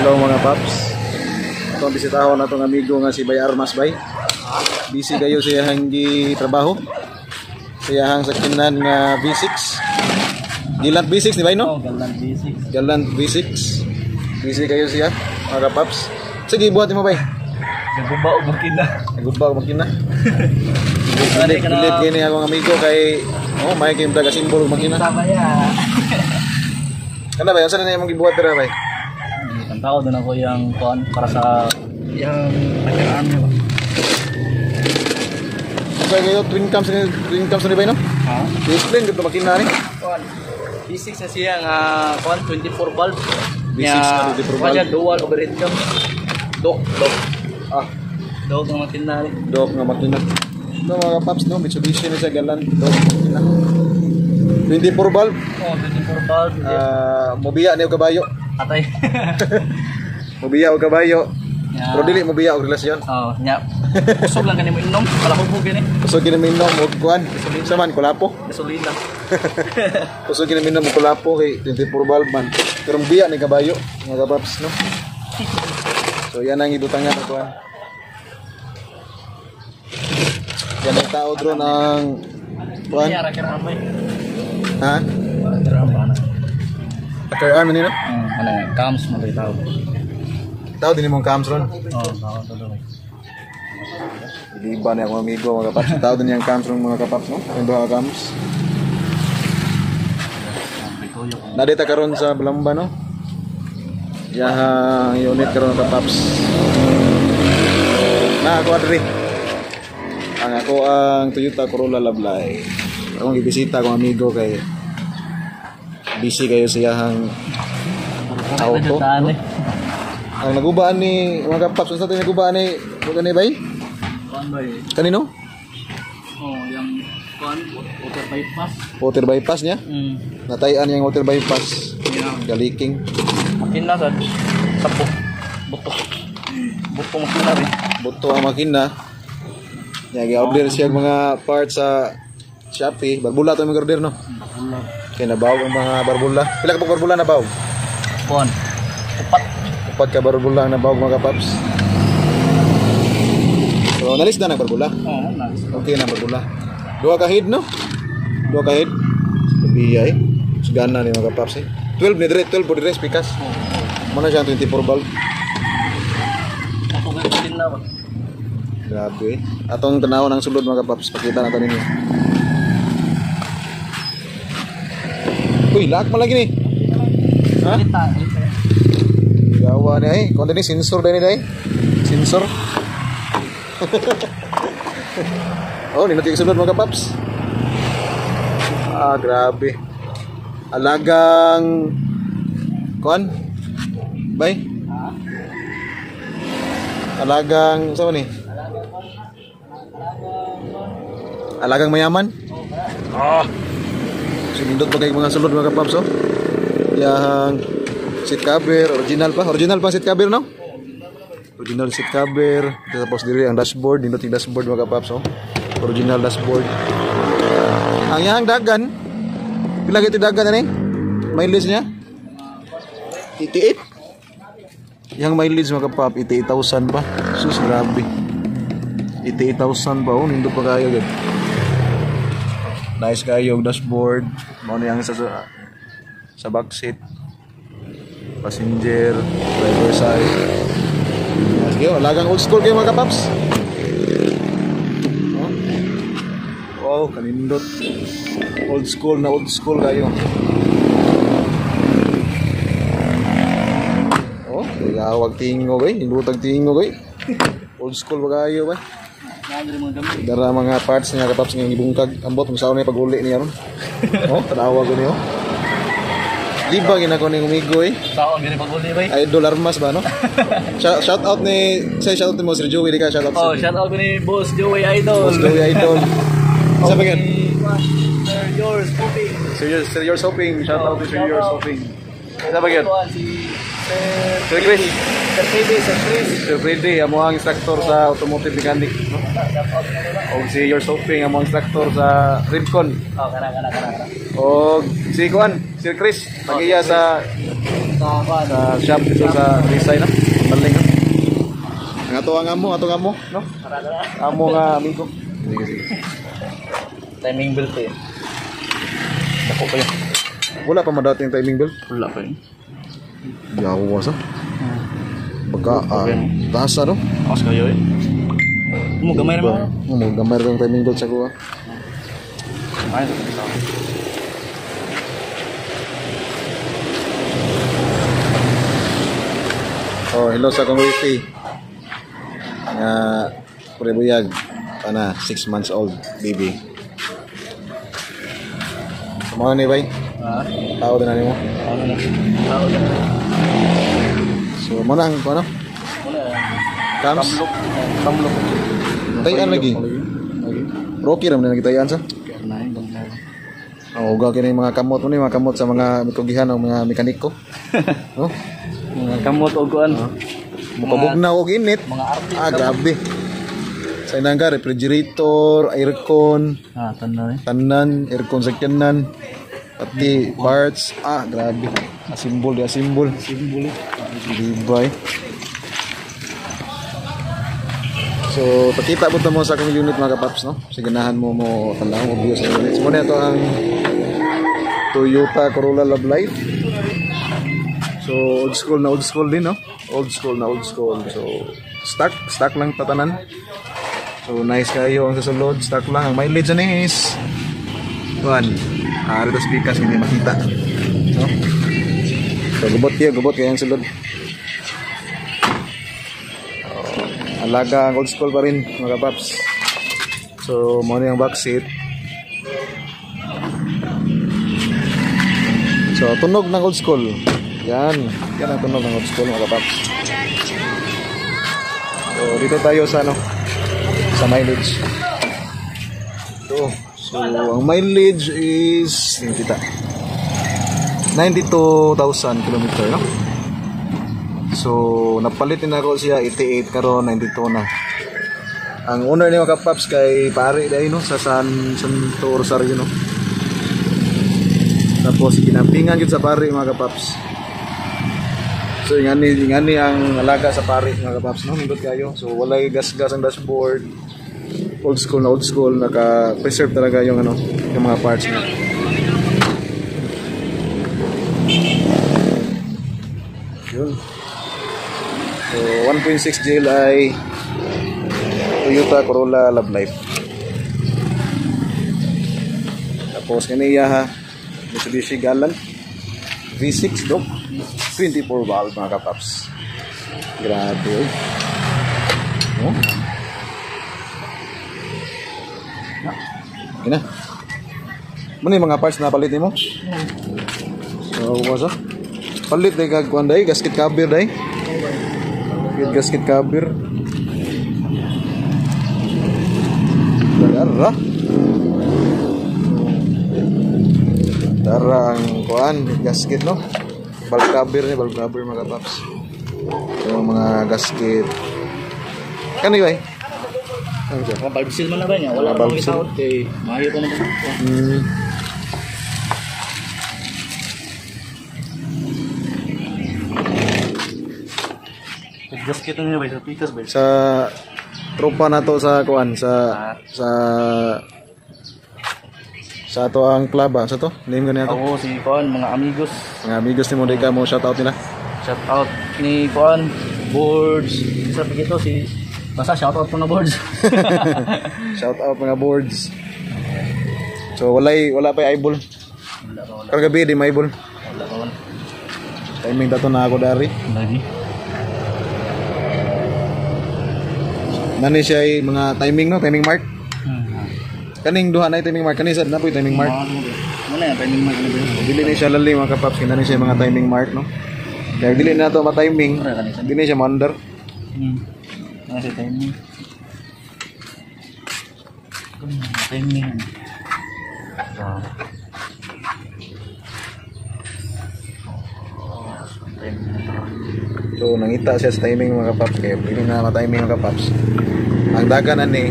Hello mga paps. Itong bisitahon na itong amigo nga si Bay Armas Bay. Busy kayo siya hangi trabaho. Siya hang sakinan nga V6. Galant V6 di ba no? Oh, Galant V6. Galant V6. Busy kayo siya mga paps. Sige buhat mo Bay. Naguba o makina. Naguba o makina. Bilit gini akong amigo kay may kayong daga simbol makina. Tama ya. Kana ba? Saan na yung gibuhat dira Bay? Ang tao doon ako yung kuan para sa yung pagkaan nyo. Okay kayo, twin cams na ba no? Ha? I-explain dito makina ni. Kuan. V6 na siya nga kuan 24 valve. V6 na 24 valve. Kaya dual overhead cam. Dok. Ah, Dok ng makina ni. dok nga makina. Ito mga paps no, Mitsubishi na siya galant. Dok makina. 24 valve. Oh, 24 valve. Mobiya na yung kabayo. Atay. Mobiya o kabayo. Yeah. Pero dili mobiya o relasyon. Oh, nya. Kusog lang kanimo inom, para hubog gani. Kusog ginamin o kuan. Saman kulapo. Gasolina. Kusog ginamin o kulapo kay 24 valve man. Pero mobiya na yung kabayo. Mga paps no. So yan ang ibutangan na kuan. Yan ang tao drone ang kuan. Kaya ramay. Ha? Ramay na. Akar arm nila? Ano yan? Cams mo rin tao. Tao din mong cams ron. Oo, tao to doon. Iba na akong amigo mga kapaps. Tao din yung cams ron mga kapaps no? Yung mga cams. Nadita karon sa Balamba no? Yang unit karon kapaps. Na ako adri. Ang ako ang Toyota Corolla Lablay. Akong gibisita akong amigo kay busy kayo siyahang auto. No? Ang nagubaan ni mga kapaps, sa atin nagubaan ni kani bay? Kuan ba eh? Kanino? Oh, yung kuan, water bypass. Water bypass niya? Natayan yung water bypass. Yeah. Galiking. Makina sa tapo. Buto. Buto makina rin. Buto ang makina. Order siya mga parts sa Shopee. Barbula ito yung order no? Kaya nabawag ang mga barbula. Pila ka pong barbula nabawag? Kuan. Upat. Upat ka barbula ang nabawag mga kapaps. So nalis na ng barbula. Oo, nice. Okay na barbula. Dua ka head no? Dua ka head. Biyay. Sugana ni mga kapaps eh. 12 ni dire, 12 po dire pikas. Muna siya 24 valve. Ako ganito din na ba? Grabe. Atong tanaw ng sulod mga kapaps. Pakita natin ninyo. Uy, laak malagi ni. Ha? Gawa ni ay. Kung ni sensor din ni ay. Sensor. Oh, ninati sulod mga kapaps. Ah, grabe. Alagang kuan? Bay? Alagang saan ni? Alagang mayaman? Ah. Sindot pa kay mga sulod mga kapaps oh. Yang seat cover, original pa seat cover no? Original seat cover, tapos diri ang dashboard, nindot yung dashboard mga kapaps oh. Original dashboard. Ang yang dagan, pila gito dagan na ni? Mileage niya? 88? Yang mileage mga kapap, 88,000 pa. Sus, grabe. 88,000 pa oh, nindot pa kayo gud. Nice kayo yung dashboard. Mao yang sa back seat. Passenger, driver side. Sige, lagang old school kayo mga kapaps. Oh, kanindot. Old school kayo. Oh, gawag tingo bay, nindutag tingo bay. Old school ba kayo bay? Dara mga parts niya kapaps nga ibungkag ambot kung saan na pag-uli niya ron. Oh, tanawa ko niyo. Di ba ginako ni umigo eh? Saan gani pag-uli ba? Idol Armas ba no? Shout out ni shout out ni Sir Joey di ka shout out. Oh, shout out ni Boss Joey Idol. Boss Joey Idol. Sabi gan. Sir yours hoping. Sir yours hoping. Shout out to Sir yours hoping. Sabi gan. Si Sir Chris. Sir Freddy, amo ang instructor sa automotive mechanic. O si Your Shopping, amo ang instructor sa Ripcon. Oh, kana. O si Kuan, Sir Chris, nagiya sa Sa shop dito sa Trisay, no? Maling, no? Ang atong amo, no? Amo nga amigo. Sige, sige. Timing belt eh. Dako pa yun. Wala pa madating timing belt. Wala pa yun. Yawas, Baga, tasa, no? Akas kayo eh. Mo gamay naman. Mo gamay kang timing belt sa kuha. Ay, Oh, hello sa kong wifi. Nga, prebuyag. Ana, 6 months old baby. Samahan ni bay? ha? Tao din na mo. Ano na? Tao na. So, mo nang, ano? Wala. Kams? Kamlok. Tayan lagi. Rocky naman na nagitayan sa. Nain gamay. Oh, uga kini mga kamot mo ni, mga kamot sa mga mikugihan o mga mekaniko. No? Mga kamot o kuan. Mukabugnaw og init. Mga arte. Grabe. Sa inang ka, refrigerator, aircon, tanan, aircon sa kyanan, pati parts. Grabe. Asimbol, asimbol. Simbol eh. Libay. So, pakita po mo sa akong unit mga kapaps, no? Siganahan mo tandaan mo view sa unit. So, muna ito ang Toyota Corolla Love Life. So, old school din, no? Old school. So, stock lang tatanan. So, nice kayo ang sasulod. Stock lang. Ang mileage na is 1. Rito speakers, hindi makita. So, gubot kayo ang sulod. Alaga ang old school pa rin mga paps. So muna yung back seat. So tunog ng old school. Yan ang tunog ng old school mga paps. So dito tayo sa sa mileage. So ang mileage is kita 92,000 kilometer, no? So, napalitin na ko siya, 88 karon 92 na. Ang owner ni mga kapaps kay pare dahil, no? Sa Santo Rosario, no? Tapos, kinampingan yun sa pare mga kapaps. So, ingani ang alaga sa pare mga kapaps, no? Nindot kayo. So, walay gas-gas ang dashboard. Old school, naka-preserve talaga yung mga parts niya. Yun. So, 1.6 GLI Toyota Corolla Love Life. Tapos kaniya Mitsubishi Galant V6 dok 24 valve mga kapaps. Grabe eh. Oh. Okay na. Muna yung mga parts na palit mo? So, what's up? Palit day kagkuan day, gasket cover day. Gasket cover. Dara ang kuan, gasket, no? Valve cover mga paps. Yung mga gasket. Kani ba? Ano siya? Mga 5 seal man na ba niya? Wala pa gitawad kay maayo pa naman. Gasket na ba sa pikas ba? Sa tropa na to sa kuan sa ato ang club sa to. Name gani ato. Oo, si Kuan, mga amigos. Mga amigos ni mo day ka mo shout out nila. Shout out ni Kuan, Boards. Sabi ito si basta shout out mga Boards. Shout out mga boards. So wala pa eyeball. Wala. Kagabi di may eyeball. Wala. Timing dato na ako dari. Lagi. Nani siya ay mga timing, no? Timing mark. Kaning duha na timing mark. Kaning sad na po timing mark. Ano yan? Timing mark na ba yun? Dili ni siya lali mga kapaps. Kinani siya mga timing mark, no? Kaya dili na ito ma-timing. Dili siya ma-under. Ano siya timing? Timing. So nangita siya sa timing mga kapaps. Kaya dili na ma-timing mga kapaps. Ang dagan ani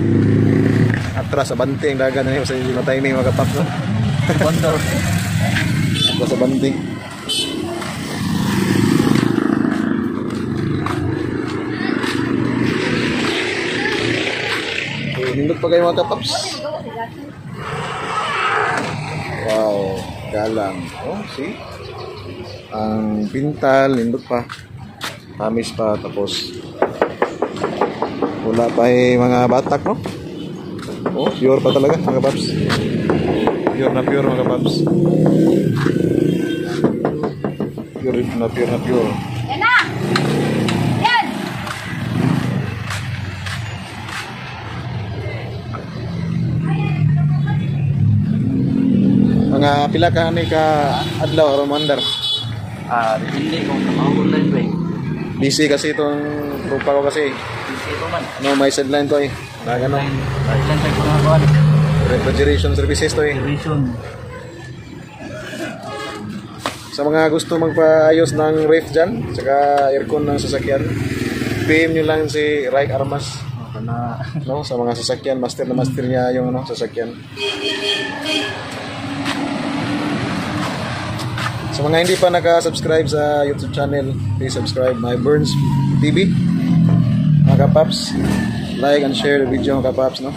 atras sa banti ang dagan ani sa ma-timing mga kapaps, no? Wonder. Atras sa banti. pa kayo mga kapaps. Wow, galang. Oh, see? Ang pintal, lindot pa. Tamis pa, tapos wala pa mga batak, no? Oh, pure pa talaga mga kapaps. Pure na pure mga kapaps. Pure na pure na pure. Yan na! Yan! Mga pila ka ni ka adlaw aron mandar. Depende kung online ba eh. Busy kasi itong grupa ko kasi. Busy ito man. No, may sideline to eh. Nagano. Online sa mga kuhan. Refrigeration services to eh. Revision. Sa mga gusto magpaayos ng ref dyan, saka aircon ng sasakyan, PM nyo lang si Raik Armas. Na No, sa mga sasakyan, master na master niya yung sasakyan. Sa mga hindi pa naka-subscribe sa YouTube channel, please subscribe my Burns TV. Mga kapaps, like and share the video mga kapaps, no?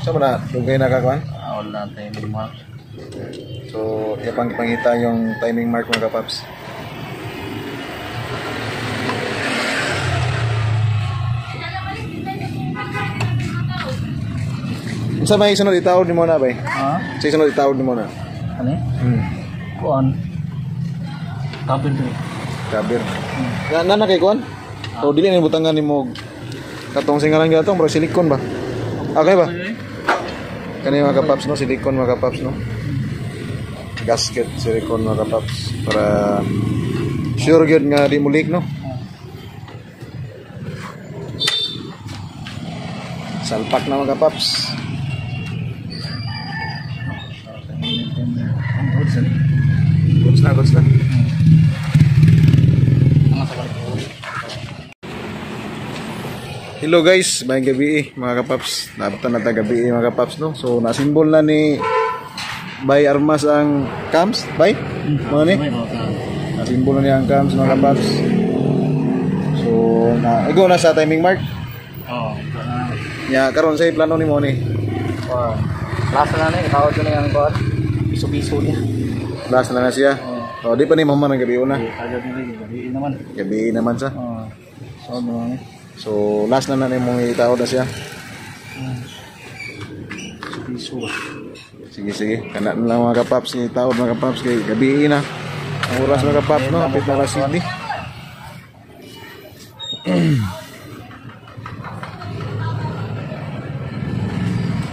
Saan mo na? Dugay na kakuan? wala tayong mark. So, ipangita yung timing mark mga kapaps. Sa may sunod itawad ni mo na ba? Ha? Sa sunod itawad ni mo na. Ano eh? Kuhan. Tapin to eh. Kabir. Na kay kuan? O dili ni butangan nimo katong singalan gatong bro silikon ba? Okay ba? Kani mga kapaps no, silikon mga kapaps no. Gasket silikon mga kapaps para sure gyud nga di mulik no. Salpak na mga kapaps. Goods na. Hello guys, may gabi mga kapaps. Nabatan na ta gabi mga kapaps no. So nasimbol na ni Bay Armas ang cams, bay? Mga ni? Nasimbol na niya ang cams mga kapaps. So ikaw na sa timing mark. Oo. Ya karon sa plano ni mo ni. Wow. Last na ni, tawag ko na yung kuhan. Piso-piso niya. Last na siya. Oh, di pa ni mama ng gabi una. Agad nila, gabi naman. Gabi naman sa. Oo. So, ano So last na mong itawad na siya. piso ba? Sige. Kana na lang mga kapaps, itawad mga kapaps kay gabi na. Ang oras mga kapaps no, apit na City.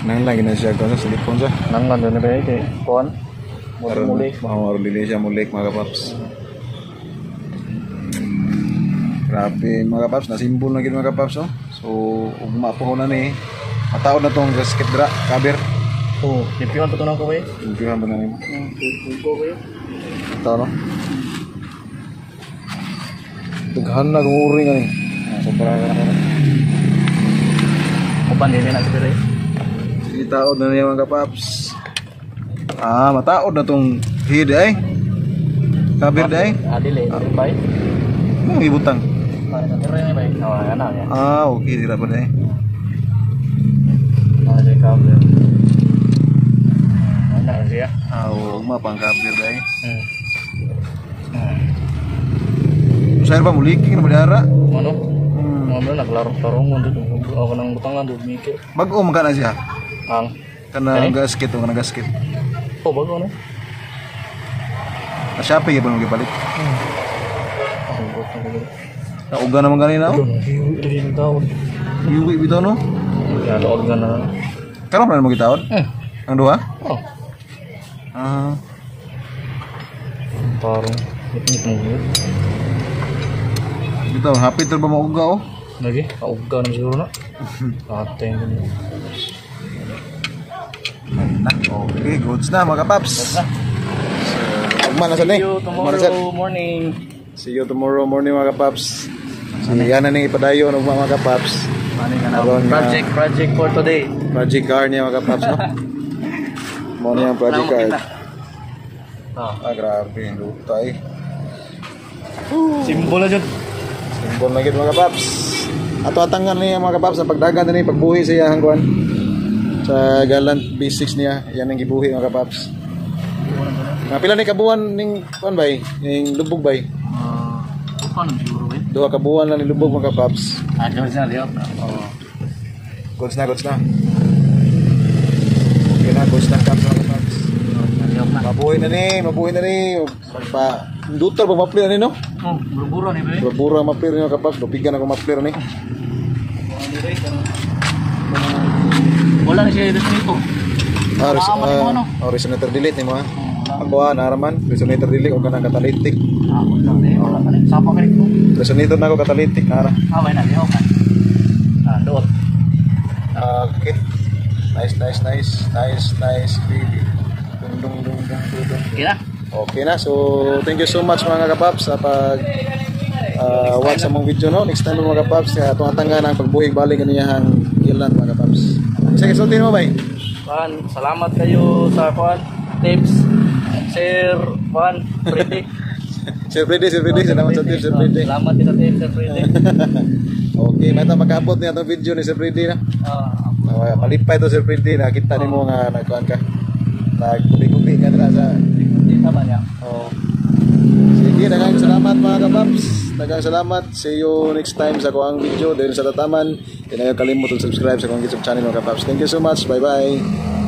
Nang lagi na siya ko sa silikon sa. Nanglan doon na ba eh, kay kuhan? Muli. Muli siya mulik mga kapaps. Grabe mga kapaps, nasimbol na gid mga kapaps no. So ugma po na ni. Mataod na tong gasket dra, cover. Oo, lipiwan pa ito na ko ba eh? Impihan ba na nimo? Ko ba eh? Ito no. Tughan na kung uring ani. Sobra ka na. Kupan din na siguro eh. Sige, taod na niya mga kapaps. Mataod na tong head ay. Cover day. Adil eh, ba eh? Mo ibutang. Keren ba eh? Oo, yan na yan. Okay, dira pa day. Ada kabel. Mana siya? Mapang cover day. Saya pa muliking na badara. Ano? Ano naglarong-larong mo dito. Ako nang butangan doon mikir. Bago man kana siya. Ang Kana gasket o kana gasket. oh bago ano? Na Shopee gyud mo gipalit. Ang buto ko. Nauga naman ganina oh. Dili ng tawag. Yuwi bitaw no. Ya load ka na. Karon na mo gitawad? Ang duha? Oh. Parang iknik mo yun. Bitaw hapit ra ba mauga oh. Lagi, kauga naman siguro na. Ateng ko niya. Okay, goods na mga kapaps. Na. Ugma na sa See ni. you tomorrow morning. See you tomorrow morning mga kapaps. Yan na ning ipadayon ugma mga kapaps. Aron nga- Project for today. Project car niya mga kapaps no. Mo niya ang project car. Grabe, lutay. Simbol na dyan. Simbol na gid mga kapaps. Ato atangan niya mga kapaps sa pagdagan ni pagbuhi sa iyang kuan. Sa galant B6 niya, yan ang gibuhi mga kapaps. Nga pila ni kabuan ning kuan bay, ning lubog bay. Paano siguro ba? Duha ka buwan lang ni lubog mga kapaps. Gawin na rin. Oh. Goods na. Okay na, goods na kapaps mga kapaps. Mabuhay na ni. Dutar ba maplir ni no? Buru-buru ni ba? Bura maplir ni mga kapaps, dupigan ako maplir ni. Wala na siya dito. Resonator delete ni mo ha. Ako naraman, resonator delete o kanang catalytic. Wala ka rin. Sapa ka rin ko. Resonator na ako catalytic nara. May na. Doon. Okay. Nice baby. Dung. Okay na? Okay na. So, thank you so much mga kapaps sa pag watch sa mong video no. Next time mga kapaps, atong atangan ang pagbuhig balik kaniyang ilan mga kapaps. Sige, sultin mo bay. Juan, salamat kayo sa Juan tips. Sir Juan, Freddy. Sir Freddy, salamat sa tips Sir Freddy. Salamat din sa tips, Sir Freddy. Okay, may makabot niya itong video ni Sir Freddy na. Malipay to Sir Freddy, nakita ni mo nga nagkuhan ka. Nagkubi-kubi ka na sa... Tama niya. Sige, dagang salamat mga kapaps. Dagang salamat. See you next time sa kuang video. Dahil sa tataman, hindi na kalimut subscribe sa kuang YouTube channel mga kapaps. Thank you so much. Bye-bye.